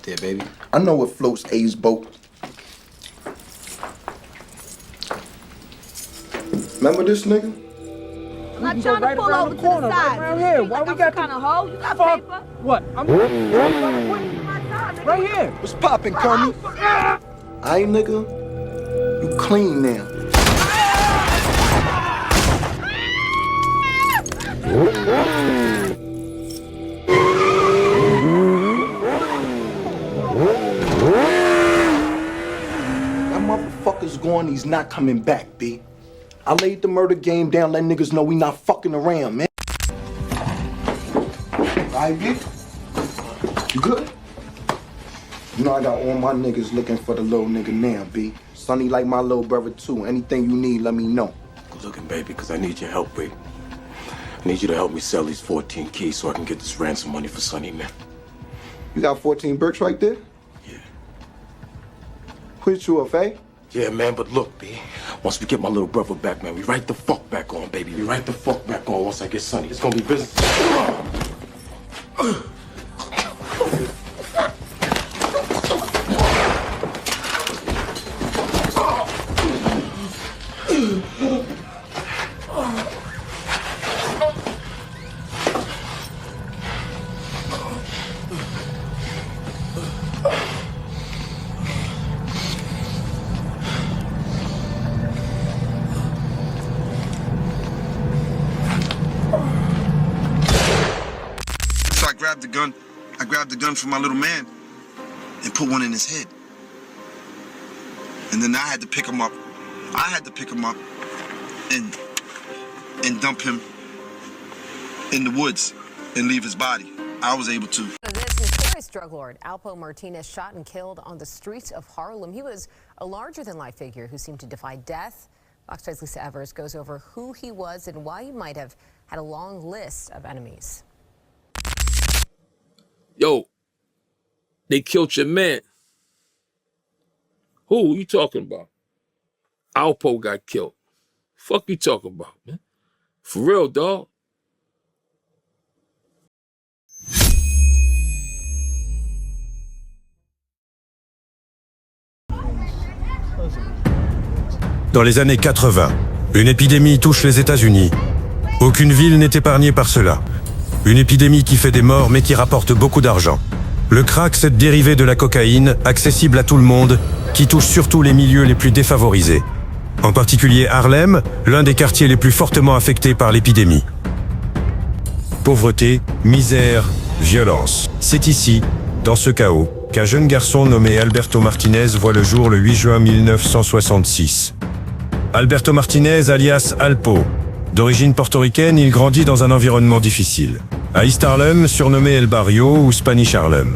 there, baby. I know what floats A's boat. Remember this nigga? I'm not trying to pull over to the side. Right around here. Why we got kind of hoe? You got fuck? paper? What? I'm right here. What's poppin', Kermit? Aight, nigga? You clean now. That motherfucker's gone, he's not coming back, B. I laid the murder game down, let niggas know we not fucking around, man. Alright, B? You good? You know I got all my niggas looking for the little nigga now, B. Sonny like my little brother too. Anything you need, let me know. Good looking, baby, because I need your help, babe. I need you to help me sell these 14 keys so I can get this ransom money for Sonny, man. You got 14 bricks right there? Yeah. Put you up, eh? Yeah, man, but look, B. Once we get my little brother back, man, we right the fuck back on, baby. We right the fuck back on once I get Sonny. It's gonna be business. I grabbed the gun from my little man and put one in his head. And then I had to pick him up. And dump him in the woods and leave his body. I was able to. This mysterious drug lord, Alpo Martinez, shot and killed on the streets of Harlem. He was a larger-than-life figure who seemed to defy death. Fox 5's Lisa Evers goes over who he was and why he might have had a long list of enemies. Yo, they killed your man. Who you talking about? Alpo got killed. Fuck you talking about, man? For real, dog. Dans les années 80, une épidémie touche les États-Unis. Aucune ville n'est épargnée par cela. Une épidémie qui fait des morts mais qui rapporte beaucoup d'argent. Le crack, cette dérivée de la cocaïne, accessible à tout le monde, qui touche surtout les milieux les plus défavorisés. En particulier Harlem, l'un des quartiers les plus fortement affectés par l'épidémie. Pauvreté, misère, violence. C'est ici, dans ce chaos, qu'un jeune garçon nommé Alberto Martinez voit le jour le 8 juin 1966. Alberto Martinez, alias Alpo. D'origine portoricaine, il grandit dans un environnement difficile. À East Harlem, surnommé El Barrio ou Spanish Harlem.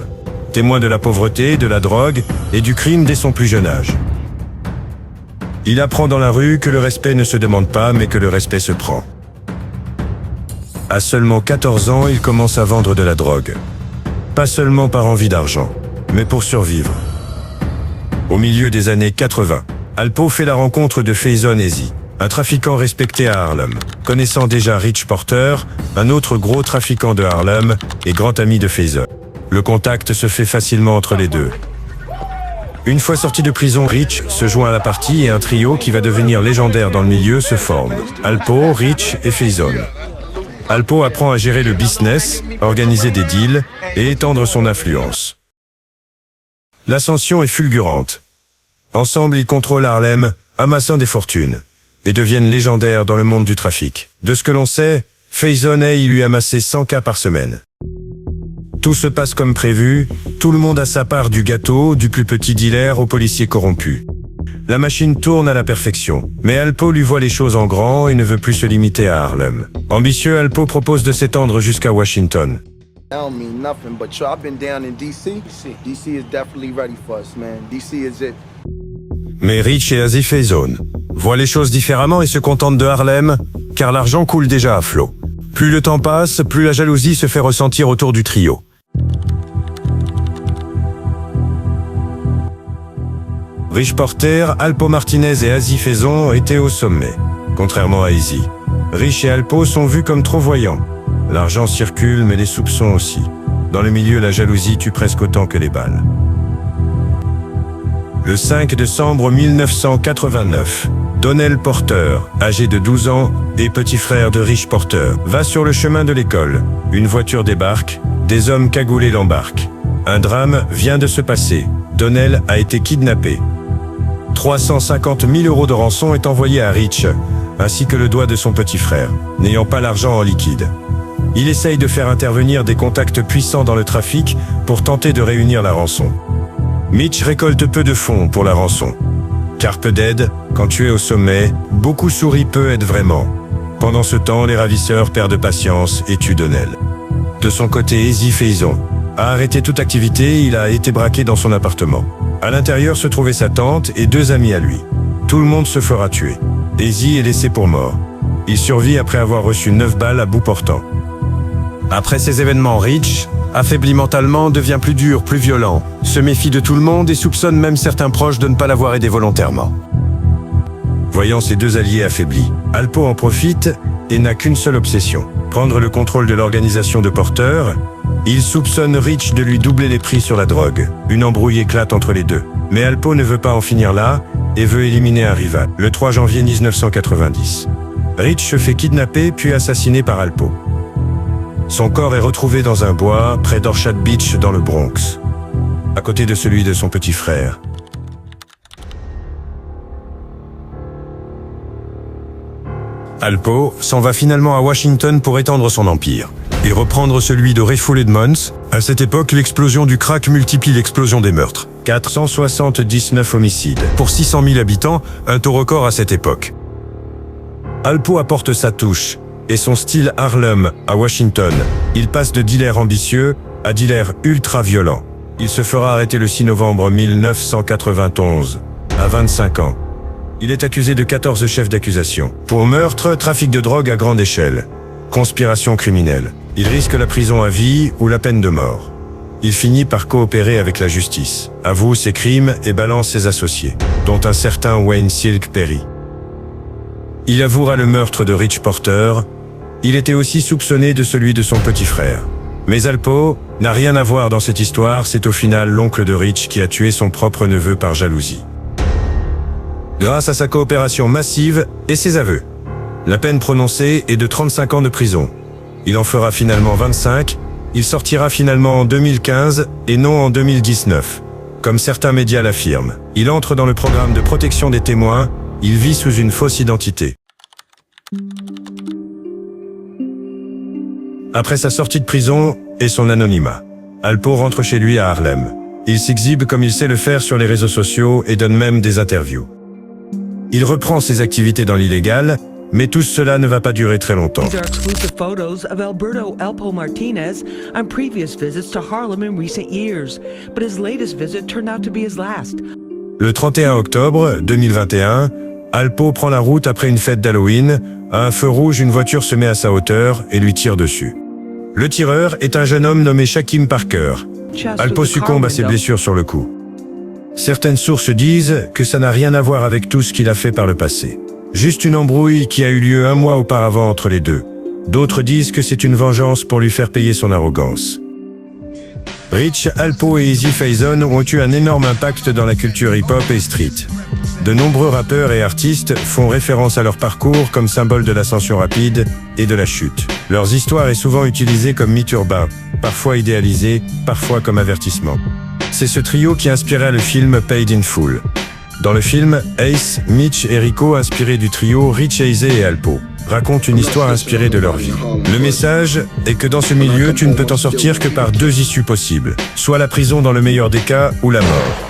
Témoin de la pauvreté, de la drogue et du crime dès son plus jeune âge. Il apprend dans la rue que le respect ne se demande pas, mais que le respect se prend. À seulement 14 ans, il commence à vendre de la drogue. Pas seulement par envie d'argent, mais pour survivre. Au milieu des années 80, Alpo fait la rencontre de Faison Ezi, un trafiquant respecté à Harlem, connaissant déjà Rich Porter, un autre gros trafiquant de Harlem et grand ami de Faison. Le contact se fait facilement entre les deux. Une fois sorti de prison, Rich se joint à la partie et un trio qui va devenir légendaire dans le milieu se forme. Alpo, Rich et Faison. Alpo apprend à gérer le business, organiser des deals et étendre son influence. L'ascension est fulgurante. Ensemble, ils contrôlent Harlem, amassant des fortunes, et deviennent légendaires dans le monde du trafic. De ce que l'on sait, Faison y lui amassait 100 cas par semaine. Tout se passe comme prévu, tout le monde a sa part du gâteau, du plus petit dealer au policier corrompu. La machine tourne à la perfection, mais Alpo lui voit les choses en grand et ne veut plus se limiter à Harlem. Ambitieux, Alpo propose de s'étendre jusqu'à Washington. I don't mean nothing, but yo, I've been down in DC. DC is definitely ready for us, man. DC is it. Mais Rich et Azzy Faison voient les choses différemment et se contentent de Harlem, car l'argent coule déjà à flot. Plus le temps passe, plus la jalousie se fait ressentir autour du trio. Rich Porter, Alpo Martinez et Azzy Faison étaient au sommet, contrairement à Easy. Rich et Alpo sont vus comme trop voyants. L'argent circule, mais les soupçons aussi. Dans le milieu, la jalousie tue presque autant que les balles. Le 5 décembre 1989, Donnell Porter, âgé de 12 ans et petit frère de Rich Porter, va sur le chemin de l'école. Une voiture débarque, des hommes cagoulés l'embarquent. Un drame vient de se passer. Donnell a été kidnappé. 350 000 € de rançon est envoyé à Rich, ainsi que le doigt de son petit frère, n'ayant pas l'argent en liquide. Il essaye de faire intervenir des contacts puissants dans le trafic pour tenter de réunir la rançon. Mitch récolte peu de fonds pour la rançon. Carpe dead, quand tu es au sommet, beaucoup sourient, peu aident vraiment. Pendant ce temps, les ravisseurs perdent patience et tuent Donnell. De son côté, Easy Faison a arrêté toute activité, il a été braqué dans son appartement. À l'intérieur se trouvait sa tante et 2 amis à lui. Tout le monde se fera tuer. Easy est laissé pour mort. Il survit après avoir reçu 9 balles à bout portant. Après ces événements, Rich, affaibli mentalement, devient plus dur, plus violent, se méfie de tout le monde et soupçonne même certains proches de ne pas l'avoir aidé volontairement. Voyant ses 2 alliés affaiblis, Alpo en profite et n'a qu'une seule obsession, prendre le contrôle de l'organisation de Porter. Il soupçonne Rich de lui doubler les prix sur la drogue. Une embrouille éclate entre les deux. Mais Alpo ne veut pas en finir là et veut éliminer un rival. Le 3 janvier 1990. Rich se fait kidnapper puis assassiner par Alpo. Son corps est retrouvé dans un bois près d'Orchard Beach dans le Bronx, à côté de celui de son petit frère. Alpo s'en va finalement à Washington pour étendre son empire et reprendre celui de Rayful Edmonds. À cette époque, l'explosion du crack multiplie l'explosion des meurtres. 479 homicides. Pour 600 000 habitants, un taux record à cette époque. Alpo apporte sa touche et son style Harlem à Washington. Il passe de dealer ambitieux à dealer ultra-violent. Il se fera arrêter le 6 novembre 1991, à 25 ans. Il est accusé de 14 chefs d'accusation. Pour meurtre, trafic de drogue à grande échelle, conspiration criminelle. Il risque la prison à vie ou la peine de mort. Il finit par coopérer avec la justice, avoue ses crimes et balance ses associés, dont un certain Wayne Silk Perry. Il avouera le meurtre de Rich Porter. Il était aussi soupçonné de celui de son petit frère. Mais Alpo n'a rien à voir dans cette histoire, c'est au final l'oncle de Rich qui a tué son propre neveu par jalousie. Grâce à sa coopération massive et ses aveux, la peine prononcée est de 35 ans de prison. Il en fera finalement 25, il sortira finalement en 2015 et non en 2019, comme certains médias l'affirment. Il entre dans le programme de protection des témoins. Il vit sous une fausse identité. Après sa sortie de prison et son anonymat, Alpo rentre chez lui à Harlem. Il s'exhibe comme il sait le faire sur les réseaux sociaux et donne même des interviews. Il reprend ses activités dans l'illégal, mais tout cela ne va pas durer très longtemps. These are exclusive photos of Alberto Alpo Martinez on previous visits to Harlem in recent years, but his latest visit turned out to be his last. Le 31 octobre 2021, Alpo prend la route après une fête d'Halloween. À un feu rouge, une voiture se met à sa hauteur et lui tire dessus. Le tireur est un jeune homme nommé Shaquem Parker. Alpo succombe à ses blessures sur le cou. Certaines sources disent que ça n'a rien à voir avec tout ce qu'il a fait par le passé. Juste une embrouille qui a eu lieu 1 mois auparavant entre les deux. D'autres disent que c'est une vengeance pour lui faire payer son arrogance. Rich, Alpo et Easy Faison ont eu un énorme impact dans la culture hip-hop et street. De nombreux rappeurs et artistes font référence à leur parcours comme symbole de l'ascension rapide et de la chute. Leurs histoires est souvent utilisée comme mythe urbain, parfois idéalisée, parfois comme avertissement. C'est ce trio qui inspira le film Paid in Full. Dans le film, Ace, Mitch et Rico, inspirés du trio Rich, Easy et Alpo, racontent une histoire inspirée de leur vie. Le message est que dans ce milieu, tu ne peux t'en sortir que par 2 issues possibles, soit la prison dans le meilleur des cas ou la mort.